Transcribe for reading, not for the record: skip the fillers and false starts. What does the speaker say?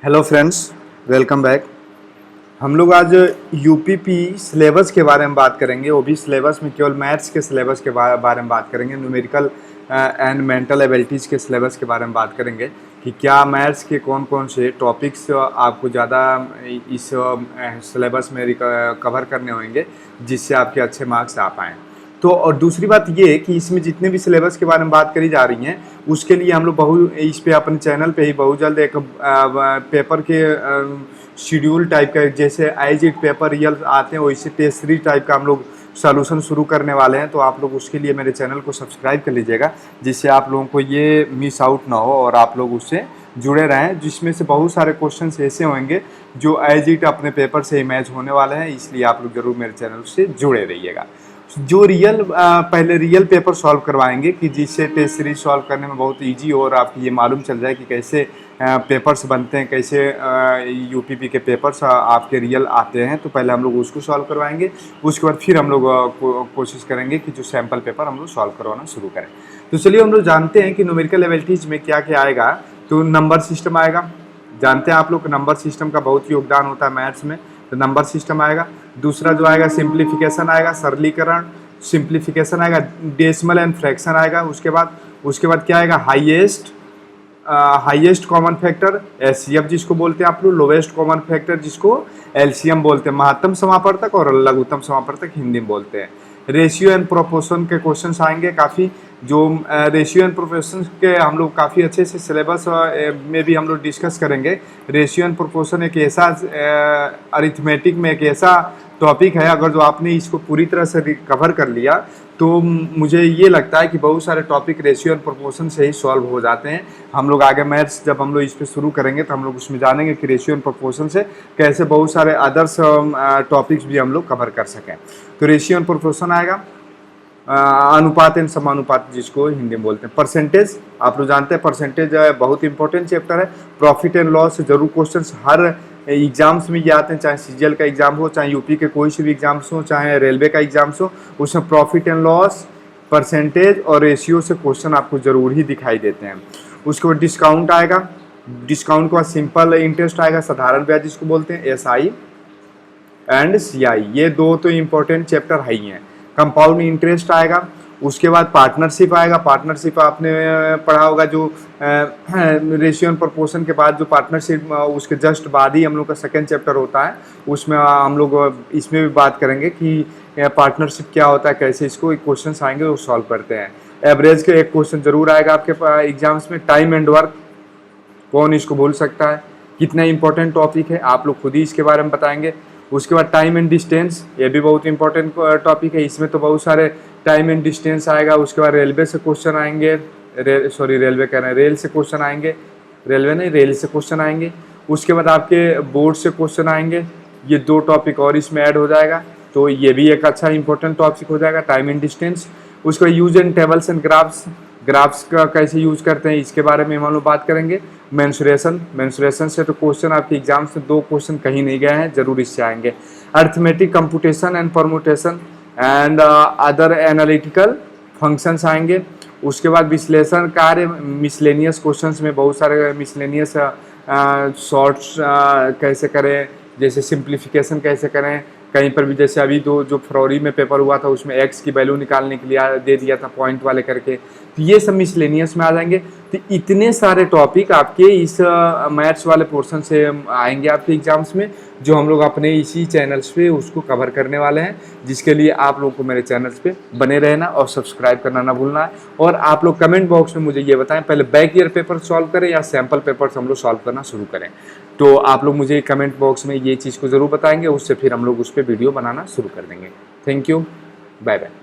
Hello friends, welcome back. हम लोग आज यूपीपी सिलेबस के बारे में बात करेंगे। वो भी सिलेबस में केवल मैथ्स के सिलेबस के बारे में बात करेंगे। न्यूमेरिकल एंड मेंटल एबिलिटीज़ के सिलेबस के बारे में बात करेंगे कि क्या मैथ्स के कौन कौन से टॉपिक्स आपको ज़्यादा इस सिलेबस में कवर करने होंगे जिससे आपके अच्छे मार्क्स आ पाएँ। तो और दूसरी बात ये कि इसमें जितने भी सिलेबस के बारे में बात करी जा रही हैं उसके लिए हम लोग इस पे अपने चैनल पे ही बहुत जल्द एक पेपर के शेड्यूल टाइप का, जैसे एज इट पेपर रियल आते हैं वैसे टेस्ट सीरीज टाइप का हम लोग सॉल्यूशन शुरू करने वाले हैं। तो आप लोग उसके लिए मेरे चैनल को सब्सक्राइब कर लीजिएगा जिससे आप लोगों को ये मिस आउट ना हो और आप लोग उससे जुड़े रहें, जिसमें से बहुत सारे क्वेश्चन ऐसे होंगे जो एज इट अपने पेपर से मैच होने वाले हैं। इसलिए आप लोग जरूर मेरे चैनल से जुड़े रहिएगा। जो पहले रियल पेपर सॉल्व करवाएंगे कि जिससे टेस्ट सीरीज सॉल्व करने में बहुत इजी हो और आपको ये मालूम चल जाए कि कैसे पेपर्स बनते हैं, कैसे यूपीपी के पेपर्स आपके रियल आते हैं। तो पहले हम लोग उसको सॉल्व करवाएंगे, उसके बाद फिर हम लोग कोशिश करेंगे कि जो सैम्पल पेपर हम लोग सॉल्व करवाना शुरू करें। तो चलिए हम लोग जानते हैं कि न्यूमेरिकल एबिलिटीज में क्या क्या आएगा। तो नंबर सिस्टम आएगा, जानते हैं आप लोग नंबर सिस्टम का बहुत योगदान होता है मैथ्स में, तो नंबर सिस्टम आएगा। दूसरा जो आएगा सिंप्लीफिकेशन आएगा, सरलीकरण, सिंप्लीफिकेशन आएगा, डेसिमल एंड फ्रैक्शन आएगा। उसके बाद क्या आएगा, हाईएस्ट कॉमन फैक्टर एचसीएफ जिसको बोलते हैं आप लोग, लोवेस्ट कॉमन फैक्टर जिसको एलसीएम बोलते हैं, महत्तम समापवर्तक और लघुत्तम समापवर्तक हिंदी में बोलते हैं। रेशियो एंड प्रोपोर्शन के क्वेश्चंस आएंगे काफ़ी, जो रेशियो एंड प्रोपोर्शन के हम लोग काफ़ी अच्छे से सिलेबस में भी हम लोग डिस्कस करेंगे। रेशियो एंड प्रोपोर्शन एक ऐसा अरिथमेटिक में एक ऐसा टॉपिक है, अगर जो आपने इसको पूरी तरह से रिकवर कर लिया तो मुझे ये लगता है कि बहुत सारे टॉपिक रेशियो एंड प्रोपोर्शन से ही सॉल्व हो जाते हैं। हम लोग आगे मैथ्स जब हम लोग इस पर शुरू करेंगे तो हम लोग उसमें जानेंगे कि रेशियो एंड प्रोपोर्शन से कैसे बहुत सारे अदर्स टॉपिक्स भी हम लोग कवर कर सकें। तो रेशियो एंड प्रोपोर्शन आएगा, अनुपात एंड समानुपात जिसको हिंदी में बोलते हैं। परसेंटेज आप लोग जानते हैं, परसेंटेज बहुत इंपॉर्टेंट चैप्टर है। प्रॉफिट एंड लॉस जरूर क्वेश्चंस हर एग्जाम्स में ये आते हैं, चाहे सीजीएल का एग्जाम हो, चाहे यूपी के कोई से भी एग्जाम्स हो, चाहे रेलवे का एग्जाम्स हो, उसमें प्रॉफिट एंड लॉस, परसेंटेज और रेशियो से क्वेश्चन आपको जरूर ही दिखाई देते हैं। उसके बाद डिस्काउंट आएगा, डिस्काउंट के बाद सिंपल इंटरेस्ट आएगा, साधारण ब्याज जिसको बोलते हैं, एसआई एंड सीआई, ये दो तो इम्पोर्टेंट चैप्टर है ही हैं। कंपाउंड इंटरेस्ट आएगा, उसके बाद पार्टनरशिप आएगा। पार्टनरशिप आपने पढ़ा होगा, जो रेशियो एंड प्रोपोर्शन के बाद जो पार्टनरशिप उसके जस्ट बाद ही हम लोग का सेकंड चैप्टर होता है, उसमें हम लोग इसमें भी बात करेंगे कि पार्टनरशिप क्या होता है, कैसे इसको क्वेश्चन आएंगे वो सॉल्व करते हैं। एवरेज के एक क्वेश्चन जरूर आएगा आपके एग्जाम्स में। टाइम एंड वर्क, कौन इसको भूल सकता है, कितना इंपॉर्टेंट टॉपिक है, आप लोग खुद ही इसके बारे में बताएंगे। उसके बाद टाइम एंड डिस्टेंस, ये भी बहुत इंपॉर्टेंट टॉपिक है, इसमें तो बहुत सारे टाइम एंड डिस्टेंस आएगा। उसके बाद रेलवे से क्वेश्चन आएंगे, रेलवे कह रहे हैं, रेल से क्वेश्चन आएंगे, रेलवे नहीं रेल से क्वेश्चन आएंगे। उसके बाद आपके बोर्ड से क्वेश्चन आएंगे, ये दो टॉपिक और इसमें ऐड हो जाएगा, तो ये भी एक अच्छा इंपॉर्टेंट टॉपिक हो जाएगा, टाइम एंड डिस्टेंस। उसके बाद use and tables and graphs, graphs का कैसे यूज करते हैं इसके बारे में हम लोग बात करेंगे। मेंसुरेशन से तो क्वेश्चन आपके एग्जाम से दो क्वेश्चन कहीं नहीं गए हैं, जरूर इससे आएंगे। Arithmetic computation and permutation and other analytical functions आएंगे। उसके बाद विश्लेषण कार्य, मिसलेनियस क्वेश्चंस में बहुत सारे मिसलेनियस शॉर्ट्स कैसे करें, जैसे सिंप्लीफिकेशन कैसे करें, कहीं पर भी जैसे अभी जो फरवरी में पेपर हुआ था उसमें एक्स की वैल्यू निकालने के लिए दे दिया था पॉइंट वाले करके, तो ये सब मिसलेनियस में आ जाएंगे। तो इतने सारे टॉपिक आपके इस मैथ्स वाले पोर्शन से आएंगे आपके एग्जाम्स में, जो हम लोग अपने इसी चैनल्स पे उसको कवर करने वाले हैं, जिसके लिए आप लोग को मेरे चैनल्स पे बने रहना और सब्सक्राइब करना ना भूलना है। और आप लोग कमेंट बॉक्स में मुझे ये बताएं, पहले बैक ईयर पेपर सॉल्व करें या सैम्पल पेपर्स हम लोग सॉल्व करना शुरू करें। तो आप लोग मुझे कमेंट बॉक्स में ये चीज़ को ज़रूर बताएंगे, उससे फिर हम लोग उस पर वीडियो बनाना शुरू कर देंगे। Thank you, bye bye.